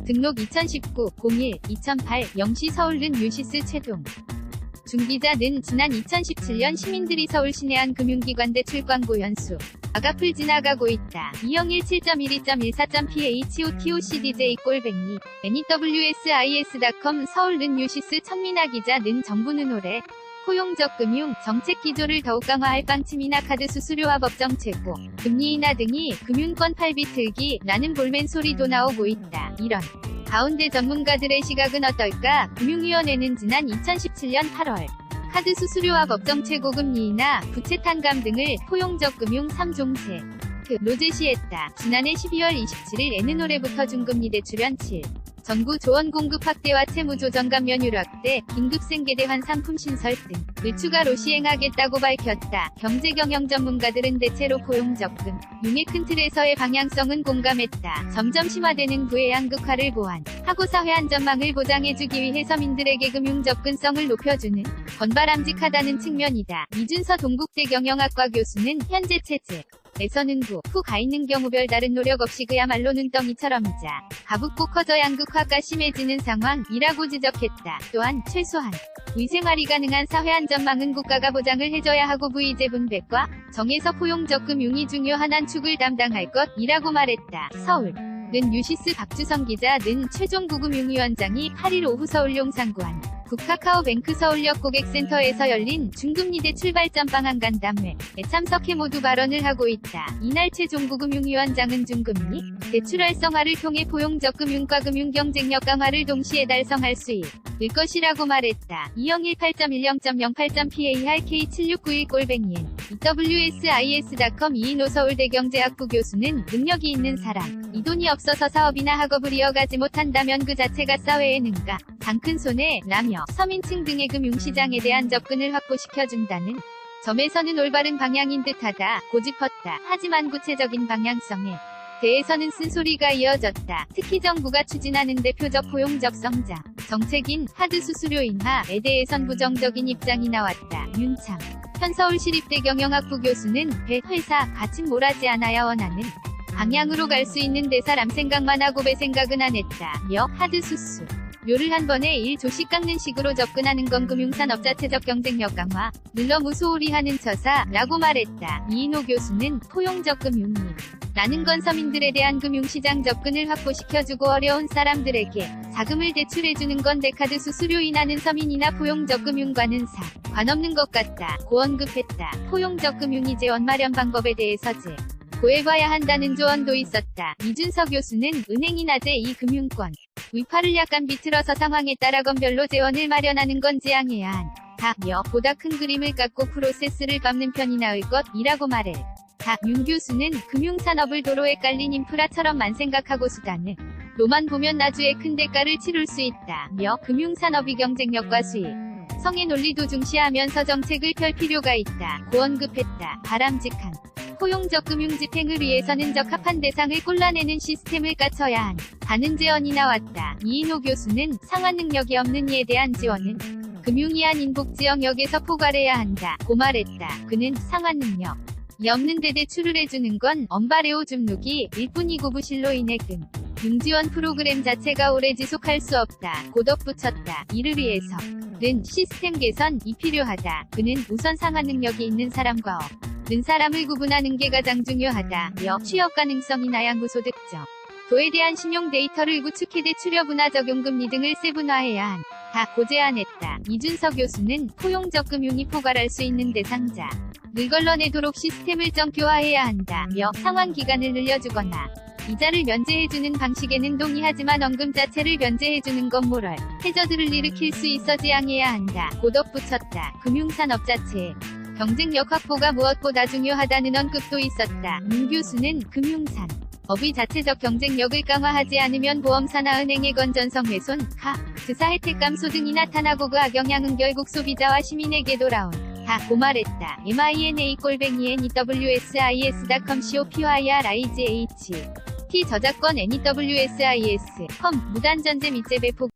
등록 2019 01 2008 0시 서울는 유시스 최종 중기자는 지난 2017년 시민들이 서울 시내한 금융기관 대출 광고 연수 악앞을 지나가고 있다. 2017.12.12.photocdj@NEWSIS.com 서울는 유시스 천민아 기자는 정부는 올해 포용적 금융 정책 기조를 더욱 강화할 방침이나 카드 수수료와 법정 최고 금리 인하 등이 금융권 팔비틀기라는 볼멘 소리도 나오고 있다. 이런 가운데 전문가들의 시각은 어떨까? 금융위원회는 지난 2017년 8월 카드 수수료와 법정 최고 금리 인하, 부채 탕감 등을 포용적 금융 3종세로 제시했다. 지난해 12월 27일 에는 올해부터 중금리 대출연 7. 정부 조원 공급 확대와 채무조정 감면율 확대, 긴급 생계대환 상품 신설 등을 추가로 시행하겠다고 밝혔다. 경제경영 전문가들은 대체로 포용적금, 융의 큰 틀에서의 방향성은 공감했다. 점점 심화되는 부의 양극화를 보완하고 사회 안전망을 보장해주기 위해 서민들에게 금융 접근성을 높여주는 건 바람직하다는 측면이다. 이준서 동국대 경영학과 교수는 현재 체제 에서는 후 가 있는 경우 별다른 노력 없이 그야말로 눈덩이처럼이자 가붓고 커져 양극화가 심해지는 상황이라고 지적했다. 또한 최소한 위생활이 가능한 사회 안전망은 국가가 보장을 해줘야 하고 부의제 분배과 정에서 포용적 금융이 중요한 한 축을 담당할 것이라고 말했다. 서울는 유시스 박주성 기자는 최종 부금융위원장이 8일 오후 서울 용산구안 국카카오뱅크 서울역 고객센터에서 열린 중금리 대출 발전 방안 간담회에 참석해 모두 발언을 하고 있다. 이날 최종 부금융위원장은 중금리 대출 활성화를 통해 포용적 금융과 금융 경쟁력 강화를 동시에 달성할 수 있을 것이라고 말했다. 2018.10.08.PARK7691-EWSIS.com 이인호 서울대경제학부 교수는 능력이 있는 사람, 이 돈이 없어서 사업이나 학업을 이어가지 못한다면 그 자체가 사회에 능가, 당 큰 손해라며 서민층 등의 금융시장에 대한 접근을 확보시켜준다는 점에서는 올바른 방향인 듯하다. 고짚었다. 하지만 구체적인 방향성에 대해서는 쓴소리가 이어졌다. 특히 정부가 추진하는 대표적 포용적 성장 정책인 카드 수수료 인하에 대해선 부정적인 입장이 나왔다. 윤창 현 서울시립대 경영학부 교수는 배, 회사, 같이 몰아지 않아야 원하는 방향으로 갈 수 있는 데 사람 생각만 하고 배 생각은 안 했다. 카드 수수 료를 한 번에 1조씩 깎는 식으로 접근하는 건 금융산업 자체적 경쟁력 강화, 너무 소홀히 하는 처사라고 말했다. 이인호 교수는 포용적 금융이 라는 건 서민들에 대한 금융시장 접근을 확보시켜주고 어려운 사람들에게 자금을 대출해주는 건데 카드 수수료 인하는 서민이나 포용적 금융과는 상관없는 것 같다. 고 언급했다. 포용적 금융이 재원 마련 방법에 대해서 고해봐야 한다는 조언도 있었다. 이준서 교수는 은행이나 제2금융권 위파를 약간 비틀어서 상황에 따라 건별로 재원을 마련하는 건 지양해야 한다며 보다 큰 그림을 갖고 프로세스를 밟는 편이 나을 것이라고 말해. 윤 교수는 금융산업을 도로에 깔린 인프라처럼만 생각하고 수단으로만 보면 나중에 큰 대가를 치룰 수 있다며 금융산업이 경쟁력과 수익 성의 논리도 중시하면서 정책을 펼 필요가 있다. 고 언급했다. 바람직한 포용적 금융 집행을 위해서는 적합한 대상을 골라내는 시스템을 갖춰야 한다는 제언이 나왔다. 이인호 교수는 상환 능력이 없는 이에 대한 지원은 금융이 아닌 복지 영역에서 포괄해야 한다고 말했다. 그는 상환 능력이 없는데 대출을 해주는 건 언발레오 줍누기 일뿐이고 부실로 인해 금융지원 프로그램 자체가 오래 지속할 수 없다. 고 덧붙였다. 이를 위해서는 시스템 개선이 필요하다. 그는 우선 상환 능력이 있는 사람과 없는 사람을 구분하는 게 가장 중요하다며 취업 가능성이나 양구소득 도에 대한 신용 데이터를 구축해 대출여 분화 적용금리 등을 세분화해야 한다고 제안했다. 이준서 교수는 포용적 금융이 포괄할 수 있는 대상자 를 걸러내도록 시스템을 정교화해야 한다며 상환 기간을 늘려주거나 이자를 면제해주는 방식에는 동의하지만 원금 자체를 면제해주는 건 모럴 해저드를 일으킬 수 있어 지양해야 한다. 고 덧붙였다. 금융산업 자체의 경쟁력 확보가 무엇보다 중요하다는 언급도 있었다. 문 교수는 금융산업의 자체적 경쟁력을 강화하지 않으면 보험사나 은행의 건전성 훼손, 카드사 혜택 감소 등이 나타나고 그 악영향은 결국 소비자와 시민에게 돌아온다고 말했다. MINA-NEWSIS.com COPYRIGH T 저작권 NEWSIS.com 무단전제 및 재배포